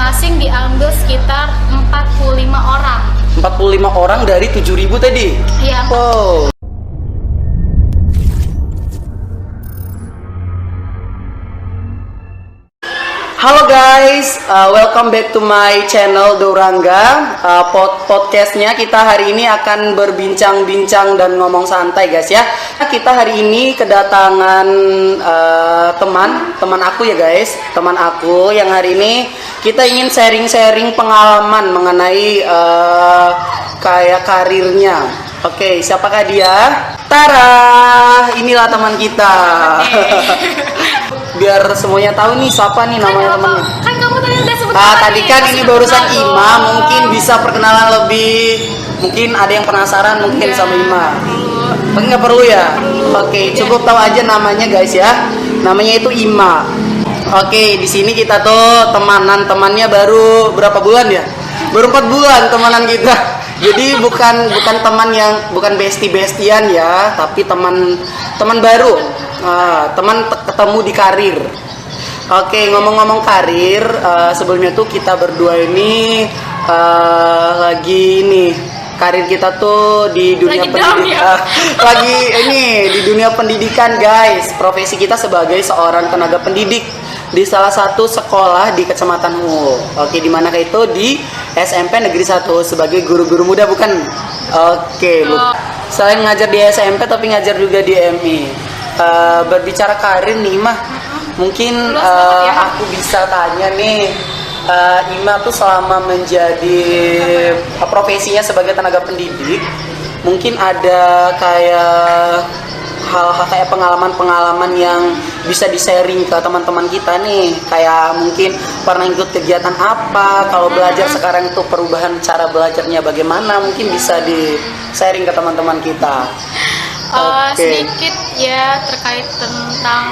masing-masing diambil sekitar 45 orang. 45 orang dari 7.000 tadi? Iya. Wow. Halo guys, welcome back to my channel Dorangga. Podcastnya kita hari ini akan berbincang-bincang dan ngomong santai guys ya. Kita hari ini kedatangan teman aku ya guys, teman aku yang hari ini kita ingin sharing-sharing pengalaman mengenai kayak karirnya. Oke, siapakah dia? Tara, inilah teman kita. Biar semuanya tahu nih siapa nih namanya temennya. Kan kamu tadi udah sebut. Tadi kan ini barusan Ima, mungkin bisa perkenalan lebih. Mungkin ada yang penasaran mungkin sama Ima. Nggak perlu ya? Oke, cukup tahu aja namanya guys ya. Namanya itu Ima. Oke, di sini kita tuh temannya baru berapa bulan ya? Baru 4 bulan temanan kita. Jadi bukan teman yang bukan bestian ya, tapi teman baru. Teman ketemu di karir. Oke, ngomong-ngomong karir, sebelumnya tuh kita berdua ini lagi nih karir kita tuh di dunia pendidikan. Lagi ini di dunia pendidikan guys. Profesi kita sebagai seorang tenaga pendidik di salah satu sekolah di Kecamatan Huo. Oke, di mana itu di SMP Negeri 1 sebagai guru-guru muda bukan? Oke, selain ngajar di SMP tapi ngajar juga di MI. Berbicara karir nih Ima, mungkin aku bisa tanya nih, Ima tuh selama menjadi profesinya sebagai tenaga pendidik, mungkin ada kayak hal-hal kayak pengalaman-pengalaman yang bisa di-sharing ke teman-teman kita nih, kayak mungkin pernah ikut kegiatan apa, kalau belajar sekarang itu perubahan cara belajarnya bagaimana, mungkin bisa di-sharing ke teman-teman kita. Sedikit ya terkait tentang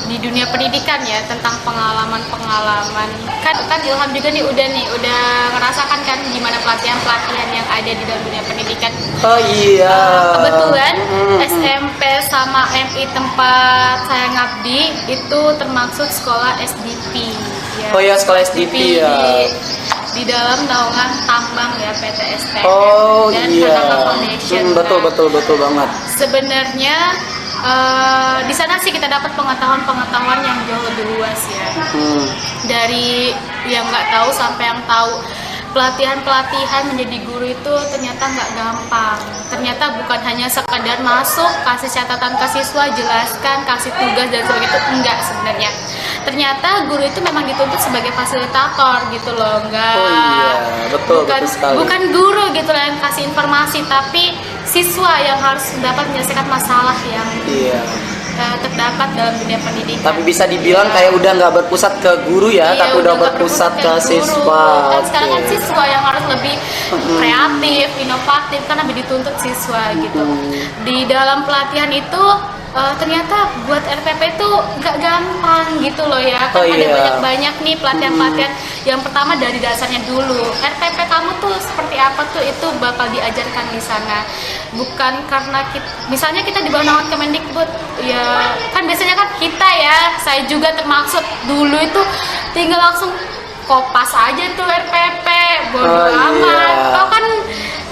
di dunia pendidikan ya, tentang pengalaman kan Ilham juga nih udah ngerasakan kan gimana pelatihan yang ada di dalam dunia pendidikan. Oh iya. Kebetulan SMP sama MI tempat saya ngabdi itu termasuk sekolah SDP ya. Oh ya, sekolah SDP ya. Di dalam naungan tambang ya, PT STM dan iya. Hanaka Foundation. Betul banget. Sebenarnya di sana sih kita dapat pengetahuan yang jauh lebih luas ya. Dari yang nggak tahu sampai yang tahu. Pelatihan menjadi guru itu ternyata nggak gampang. Ternyata bukan hanya sekedar masuk, kasih catatan ke siswa, jelaskan, kasih tugas dan sebagainya, itu enggak sebenarnya. Ternyata guru itu memang dituntut sebagai fasilitator gitu loh, enggak. Oh iya, betul sekali. Bukan guru gitu loh yang kasih informasi, tapi siswa yang harus dapat menyelesaikan masalah yang terdapat dalam dunia pendidikan. Tapi bisa dibilang kayak udah nggak berpusat ke guru ya, tapi udah berpusat ke siswa. Dan sekarang kan siswa yang harus lebih kreatif, inovatif, kan lebih dituntut siswa gitu. Di dalam pelatihan itu ternyata buat RPP itu nggak gampang gitu loh ya. Kan ada banyak nih pelatihan-pelatihan. Yang pertama dari dasarnya dulu. RPP kamu tuh seperti apa tuh, itu bakal diajarkan di sana. Bukan karena misalnya kita di bawah naungan Kemendikbud ya, kan biasanya kan kita ya, saya juga termaksud dulu itu tinggal langsung kopas aja tuh RPP, bodo amat. Kau kan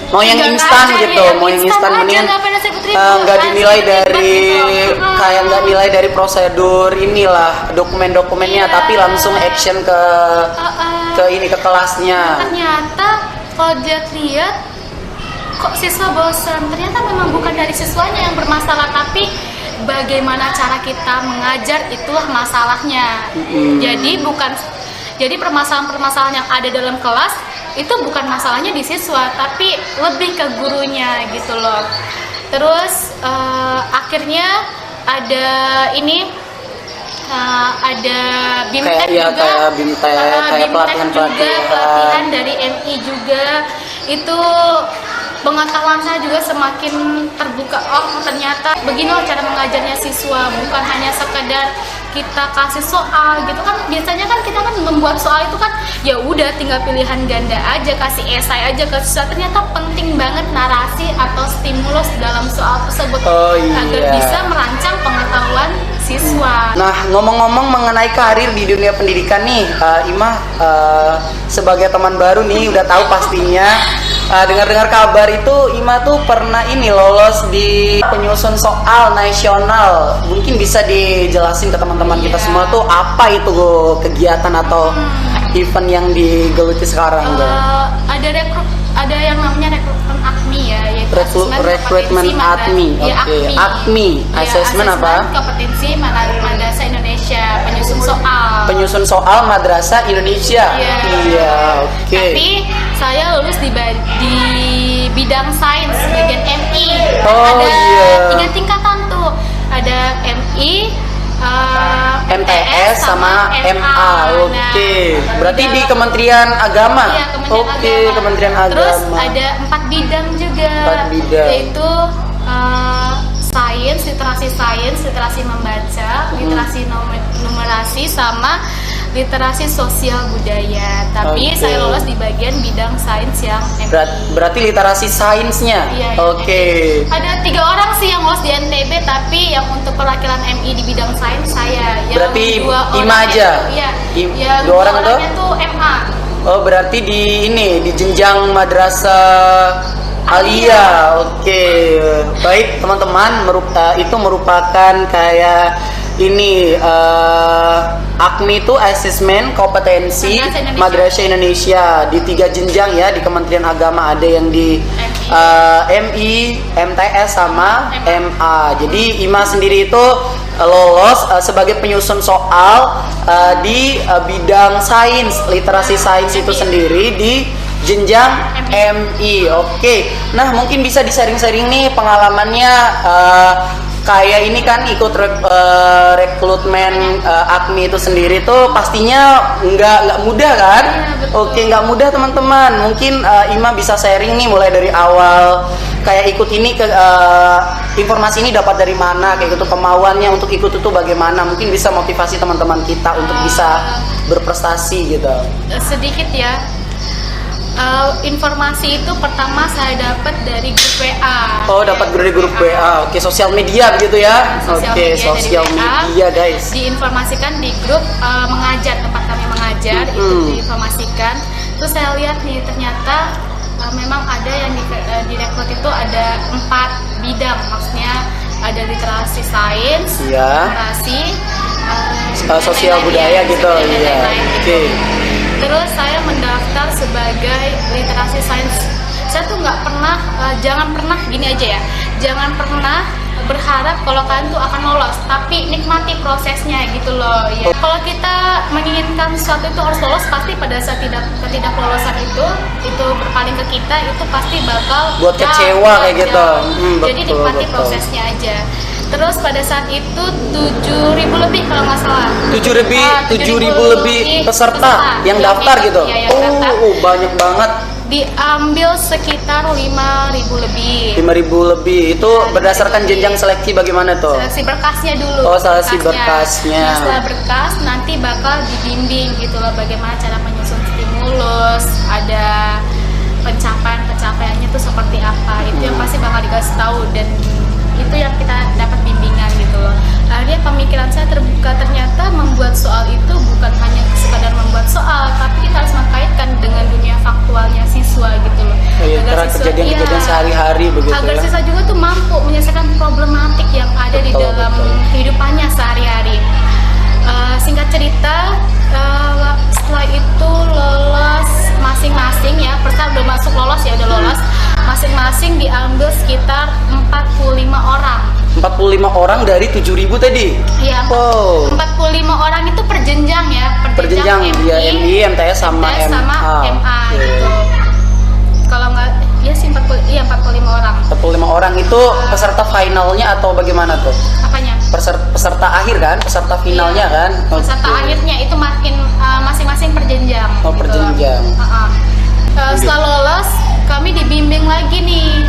mau yang instan gitu, mau yang instan mendingan nggak dinilai dari kayak nggak nilai dari prosedur inilah dokumennya, tapi langsung action ke kelasnya. Ternyata kalau lihat kok siswa bosan, ternyata memang bukan dari siswanya yang bermasalah, tapi bagaimana cara kita mengajar itulah masalahnya. Jadi permasalahan-permasalahan yang ada dalam kelas itu bukan masalahnya di siswa, tapi lebih ke gurunya gitu loh. Terus akhirnya ada ada BIMTEK juga, kayak pelatihan dari MI juga. Itu pengetahuan saya juga semakin terbuka. Oh ternyata begini loh cara mengajarnya siswa, bukan hanya sekedar kita kasih soal gitu kan. Biasanya kan kita kan membuat soal itu kan ya udah tinggal pilihan ganda aja, kasih esai aja ke siswa. Ternyata penting banget narasi atau stimulus dalam soal tersebut agar bisa merancang pengetahuan siswa. Nah, ngomong-ngomong mengenai karir di dunia pendidikan nih, Ima sebagai teman baru nih udah tahu pastinya. Dengar-dengar kabar itu Ima tuh pernah ini lolos di penyusun soal nasional. Mungkin bisa dijelasin ke teman-teman kita semua tuh apa itu kegiatan atau event yang digeluti sekarang, Ada yang namanya rekrutmen AKMI ya, yaitu rekrutmen AKMI. Oke, AKMI. Assessment apa? Kompetensi Madrasah Indonesia, penyusun soal Madrasah Indonesia. Iya, oke. Tapi saya lulus di bidang sains, bagian MI. Ada 3 tingkatan tuh. Ada MI, MTS sama MA. Oke. Berarti di Kementerian Agama. Iya, Kementerian Agama. Terus ada 4 bidang juga. 4 bidang. Yaitu literasi membaca, literasi numerasi sama literasi sosial budaya. Tapi saya lolos di bagian bidang sains yang MI. Berarti literasi sainsnya. Iya, oke. Ada 3 orang sih yang lolos di NTB, tapi yang untuk perwakilan MI di bidang sains saya. Berarti yang Ima aja. Iya. 2 orang itu? Itu MA. Oh, berarti di jenjang madrasah Alia. Oke. Baik, teman-teman, itu merupakan kayak ini AKMI itu Assessment Kompetensi Madrasah Indonesia di 3 jenjang ya, di Kementerian Agama ada yang di MI, MTS sama MA. Jadi Ima sendiri itu lolos sebagai penyusun soal di bidang sains, literasi sains itu sendiri di jenjang MI. Oke. Nah, mungkin bisa di-sharing-sharing nih pengalamannya. Kayak ini kan ikut rekrutmen AKMI itu sendiri tuh pastinya nggak mudah kan? Oke, nggak mudah teman-teman. Mungkin Ima bisa sharing nih mulai dari awal kayak ikut ini informasi ini dapat dari mana, kayak gitu kemauannya untuk ikut itu bagaimana? Mungkin bisa motivasi teman-teman kita untuk bisa berprestasi gitu. Sedikit ya. Informasi itu pertama saya dapat dari grup WA. Oh, dapat dari grup WA. Oke, sosial media begitu ya. Oke, sosial media guys. Diinformasikan di grup mengajar, tempat kami mengajar, itu diinformasikan. Terus saya lihat nih ternyata memang ada yang direkrut itu ada 4 bidang, maksudnya ada literasi sains, literasi sosial budaya gitu. Iya. Oke. Terus saya mendaftar sebagai literasi sains. Saya tuh nggak pernah, jangan pernah gini aja ya, jangan pernah berharap kalau kalian tuh akan lolos, tapi nikmati prosesnya gitu loh. Ya. Kalau kita menginginkan sesuatu itu harus lolos, pasti pada saat ketidaklolosan itu berpaling ke kita, itu pasti bakal buat kecewa kayak gitu. Jadi nikmati prosesnya aja. Terus pada saat itu 7.000 lebih kalau nggak salah. 7.000 lebih peserta yang daftar gitu. Iya, yang daftar. Banyak banget. Diambil sekitar 5.000 lebih. 5.000 lebih. Itu berdasarkan jenjang seleksi bagaimana tuh? Seleksi berkasnya dulu. Oh, seleksi berkasnya. Nah, setelah berkas nanti bakal dibimbing gitu loh bagaimana cara menyusun stimulus, ada pencapaiannya tuh seperti apa. Itu yang pasti bakal dikasih tahu dan itu yang kita dapat bimbingan gitu loh. Akhirnya pemikiran saya terbuka, ternyata membuat soal itu bukan hanya sekadar membuat soal, tapi kita harus mengkaitkan dengan dunia faktualnya siswa gitu loh. Agar kejadian-kejadian sehari-hari begitu agar ya. siswa juga tuh mampu menyelesaikan problematik yang ada di dalam kehidupannya sehari-hari. Singkat cerita, setelah itu lolos masing-masing ya, peserta udah masuk lolos ya, udah lolos. Masing-masing diambil sekitar 45 orang. 45 orang dari 7.000 tadi? Iya. Wow. 45 orang itu per jenjang ya, per jenjang MI, MTS sama MA gitu. Kalau nggak, ya sih 45 orang. 45 orang itu peserta finalnya atau bagaimana tuh? Apanya? Peserta akhir kan? Peserta finalnya kan? Peserta akhirnya itu makin masing-masing per jenjang. Oh, per jenjang. Setelah lolos, kami dibimbing lagi nih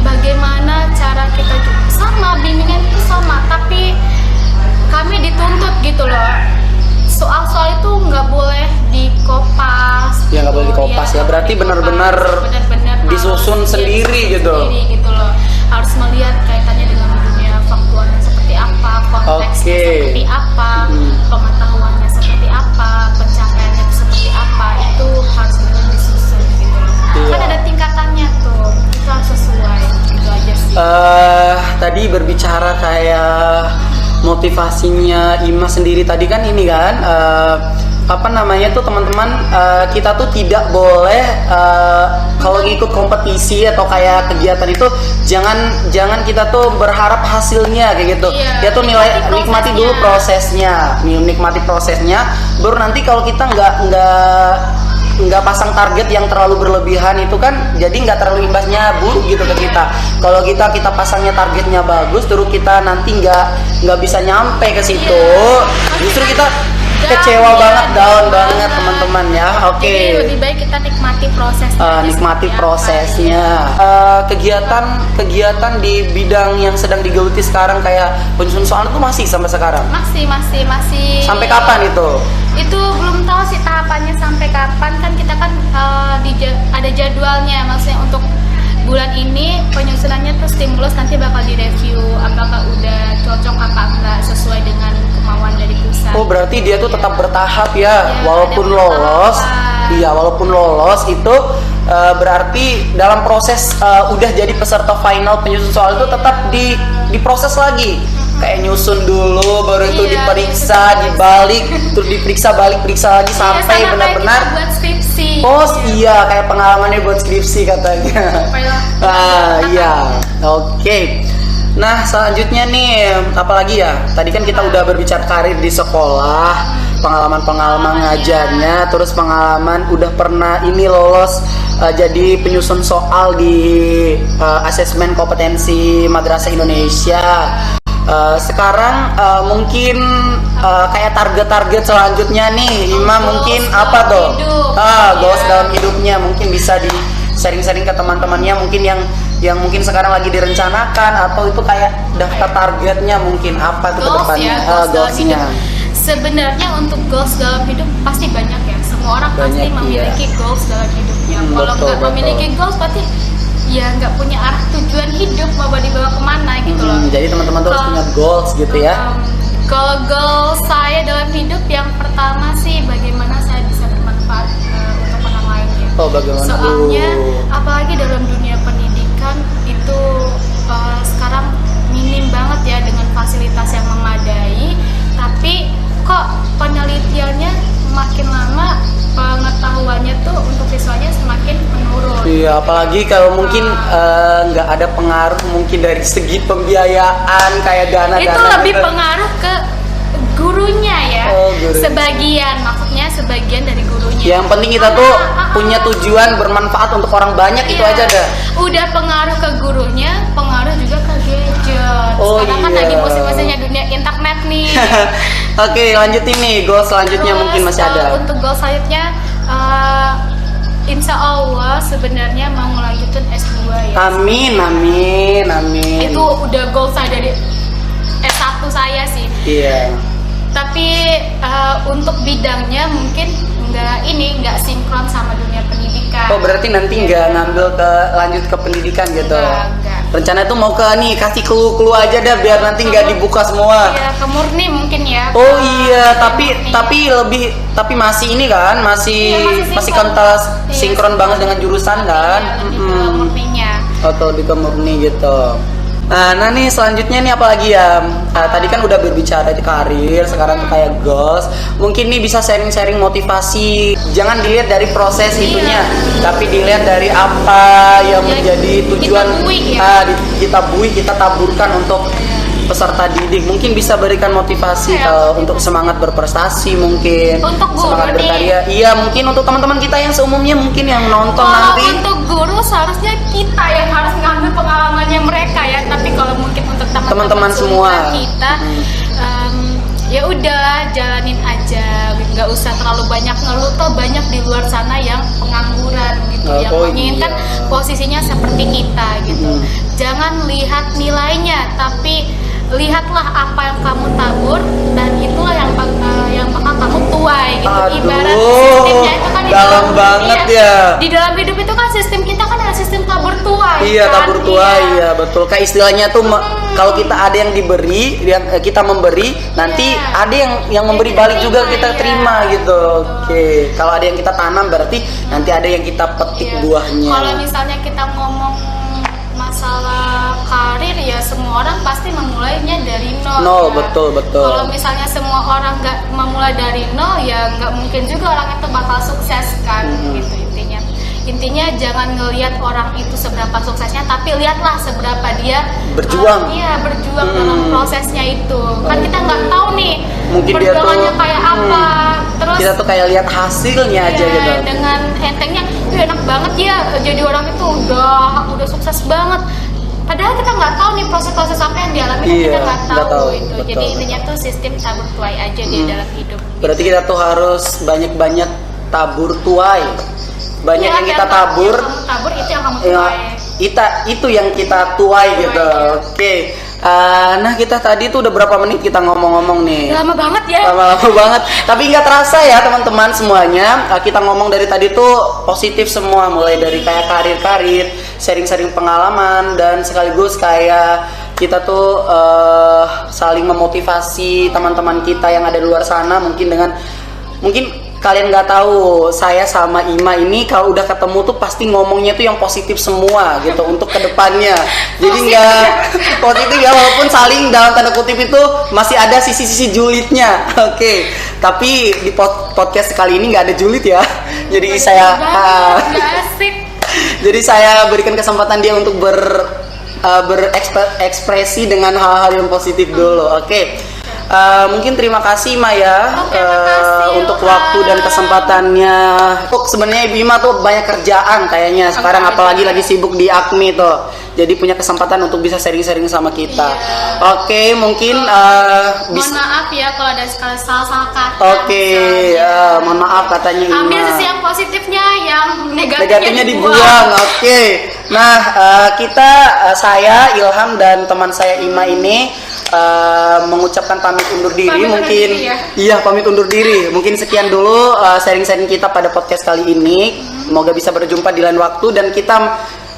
bagaimana cara kita sama, bimbingan itu sama, tapi kami dituntut gitu loh. Soal-soal itu nggak boleh dikopas. Ya nggak boleh dikopas ya. Berarti benar-benar disusun sendiri gitu. Sendiri gitu loh. Harus melihat kaitannya dengan dunia faktualnya seperti apa, konteksnya Oke. seperti apa, pengetahuannya seperti apa, pencapaiannya itu seperti apa, itu harus benar disusun gitu loh. Iya. Kan ada tingkatannya tuh, itu harus sesuai, gitu aja sih. Tadi berbicara kayak motivasinya Ima sendiri tadi kan ini kan apa namanya tuh teman-teman, kita tuh tidak boleh kalau ikut kompetisi atau kayak kegiatan itu jangan kita tuh berharap hasilnya kayak gitu. Iya, Dia tuh nikmati dulu prosesnya, baru nanti kalau kita nggak pasang target yang terlalu berlebihan itu kan jadi nggak terlalu imbasnya buruk gitu ke kita. Kalau kita pasangnya targetnya bagus terus kita nanti nggak bisa nyampe ke situ, justru kita kecewa banget, down banget teman-teman ya. Oke. Jadi lebih baik kita nikmati prosesnya. Nikmati seperti prosesnya. Kegiatan di bidang yang sedang digeluti sekarang kayak penyusun soal itu masih sampai sekarang. Masih. Sampai kapan itu? Itu belum tahu sih tahapannya sampai kapan, kan kita kan ada jadwalnya, maksudnya untuk bulan ini penyusunannya tuh stimulus nanti bakal direview apakah udah cocok apa enggak sesuai dengan kemauan dari pusat. Oh berarti dia tuh tetap bertahap ya, Ya, walaupun ada lolos. tahapan. Iya, walaupun lolos itu berarti dalam proses udah jadi peserta final penyusun soal itu tetap diproses lagi. Kayak nyusun dulu, baru itu Iya, diperiksa, nyusun. dibalik, terus periksa lagi sampai Iya, sama kayak benar-benar. kita buat skripsi. Oh iya, kayak pengalamannya buat skripsi katanya. Iya, oke. Nah selanjutnya nih, apalagi ya? Tadi kan kita udah berbicara karir di sekolah, pengalaman ngajarnya, terus pengalaman udah pernah ini lolos jadi penyusun soal di asesmen kompetensi Madrasah Indonesia. Sekarang mungkin kayak target-target selanjutnya nih, Ima mungkin apa tuh? Goals dalam hidupnya mungkin bisa di sharing-sharing ke teman-temannya mungkin yang mungkin sekarang lagi direncanakan atau itu kayak daftar targetnya mungkin apa tuh ke Goals depannya, ya, goals dalam goalsnya. hidup. Sebenarnya untuk goals dalam hidup pasti banyak ya. Semua orang pasti Banyak, memiliki goals dalam hidupnya. Kalau betul, nggak betul. memiliki goals berarti ya nggak punya arah tujuan hidup mau dibawa kemana gitu loh. Jadi teman-teman tuh harus punya goals gitu ya. Kalau goal saya dalam hidup yang pertama sih bagaimana saya bisa bermanfaat untuk orang lain ya. Oh bagaimana? Soalnya apalagi dalam dunia pendidikan itu sekarang minim banget ya dengan fasilitas yang memadai, tapi kok penelitiannya makin lama pengetahuannya tuh untuk siswanya semakin menurun. Iya, apalagi kalau mungkin nggak ada pengaruh mungkin dari segi pembiayaan kayak dana. Itu lebih pengaruh ke gurunya ya. Oh, gurunya. Sebagian dari gurunya. Yang penting kita tuh punya tujuan bermanfaat untuk orang banyak, itu Iya. aja dah. Udah pengaruh ke gurunya, pengaruh juga ke gadget. Oh, Sekarang kan iya. lagi musim-musimnya dunia internet nih. Oke, lanjutin nih goal selanjutnya. Terus, mungkin masih ada. Untuk goal selanjutnya, insya Allah sebenarnya mau ngelanjutin S2 ya. Amin. Itu udah goal saya dari S1 saya sih. Iya. Tapi untuk bidangnya mungkin nggak sinkron sama dunia pendidikan. Oh berarti nanti nggak ngambil lanjut ke pendidikan gitu. Enggak. Rencana tuh mau ke nih kasih clue aja dah biar nanti nggak dibuka semua. Iya, ke murni mungkin ya. Oh iya, Murni. tapi masih ini kan, masih Iya, masih sinkron. kental Iya, sinkron banget dengan jurusan kan. Iya, lebih ke murninya. Atau di ke murni gitu. Nah nih selanjutnya nih apalagi ya? Tadi kan udah berbicara di karir, sekarang tuh kayak goals. Mungkin nih bisa sharing-sharing motivasi. Jangan dilihat dari proses itunya, tapi dilihat dari apa yang menjadi tujuan. Kita buih, kita taburkan untuk peserta didik. Mungkin bisa berikan motivasi untuk semangat berprestasi mungkin. Untuk guru semangat nih. berkarya. Iya mungkin untuk teman-teman kita yang seumumnya mungkin yang nonton Kalau nanti. untuk guru seharusnya kita yang harus ngambil pengalamannya mereka ya. Tapi kalau mungkin untuk Teman-teman semua. kita, ya udah jalanin aja, nggak usah terlalu banyak ngeluh. Toh banyak di luar sana yang pengangguran gitu, yang menginginkan iya. posisinya seperti kita gitu. Jangan lihat nilainya, tapi lihatlah apa yang kamu tabur dan itulah yang bakal kamu tuai gitu. Aduh, Ibarat sistemnya itu kan dalam banget ya. Di dalam hidup itu kan sistem kita kan ada sistem tabur tuai. Iya, kan? tabur tuai, iya betul. Kayak istilahnya tuh kalau kita ada yang diberi, kita memberi, nanti Iya. ada yang memberi Kita balik juga terima, kita iya. terima gitu. Oke. Kalau ada yang kita tanam berarti nanti ada yang kita petik Iya. buahnya. Kalau misalnya kita ngomong masalah karir ya semua orang pasti memulainya dari nol. Nol, ya. betul. Kalau misalnya semua orang nggak memulai dari nol ya nggak mungkin juga orang itu bakal sukses kan gitu intinya. Intinya jangan ngelihat orang itu seberapa suksesnya, tapi lihatlah seberapa dia Berjuang. iya berjuang dalam prosesnya itu. Kan kita nggak tahu nih Mungkin dia perjuangannya tuh, kayak apa. Terus Kita tuh kayak lihat hasilnya aja iya, gitu. dengan entengnya enak banget ya jadi orang itu udah sukses banget. Padahal kita nggak tahu nih proses-proses apa yang dialami Iya, kita nggak nggak tahu tahu, itu. betul, Jadi intinya tuh sistem tabur tuai aja di dalam hidup. Berarti kita tuh harus banyak-banyak tabur tuai. Banyak Iya, yang kita yang tabur. kamu tabur itu yang kamu Ya, tuai. itu yang kita tuai gitu. Oke. Nah kita tadi tuh udah berapa menit kita ngomong-ngomong nih. Lama banget ya. Lama-lama banget. Tapi nggak terasa ya teman-teman semuanya. Kita ngomong dari tadi tuh positif semua. Mulai dari kayak karir-karir, sharing-sharing pengalaman, dan sekaligus kayak kita tuh saling memotivasi teman-teman kita yang ada di luar sana. Mungkin kalian nggak tahu, saya sama Ima ini kalau udah ketemu tuh pasti ngomongnya tuh yang positif semua gitu untuk kedepannya. Jadi nggak positif ya, walaupun saling dalam tanda kutip itu masih ada sisi-sisi julidnya. Oke. Tapi di podcast kali ini nggak ada julid ya. Jadi Nggak asik. jadi saya berikan kesempatan dia untuk berekspresi dengan hal-hal yang positif dulu. Oke. Mungkin terima kasih Maya Oke, makasih, untuk Ilham. waktu dan kesempatannya. Sebenarnya Ibu Ima tuh banyak kerjaan kayaknya sekarang, apalagi lagi sibuk di AKMI tuh. Jadi punya kesempatan untuk bisa sharing-sharing sama kita. Iya. Oke, mungkin Mohon maaf ya kalau ada salah-salah kata. Oke, misalnya. mohon maaf katanya Ima. Ambil sisi yang positifnya, yang Negatifnya dibuang. Oke. Nah, saya Ilham dan teman saya Ima ini mengucapkan pamit undur diri. Pamit undur Mungkin diri ya? iya, pamit undur diri. Mungkin sekian dulu sharing-sharing kita pada podcast kali ini. Semoga bisa berjumpa di lain waktu dan kita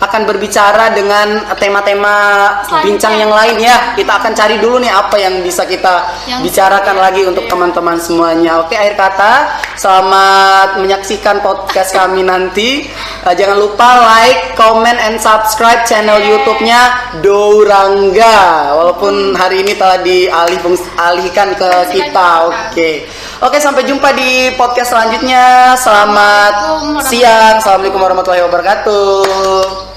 akan berbicara dengan tema-tema Selanjutnya. bincang yang lain ya. Kita akan cari dulu nih apa yang bisa kita Yang bicarakan seru, lagi ya. untuk teman-teman semuanya. Oke, akhir kata, selamat menyaksikan podcast kami nanti. Jangan lupa like, comment, and subscribe channel YouTube-nya Dourangga. Walaupun hari ini telah dialihkan ke kita. Oke, sampai jumpa di podcast selanjutnya. Selamat siang. Assalamualaikum warahmatullahi wabarakatuh.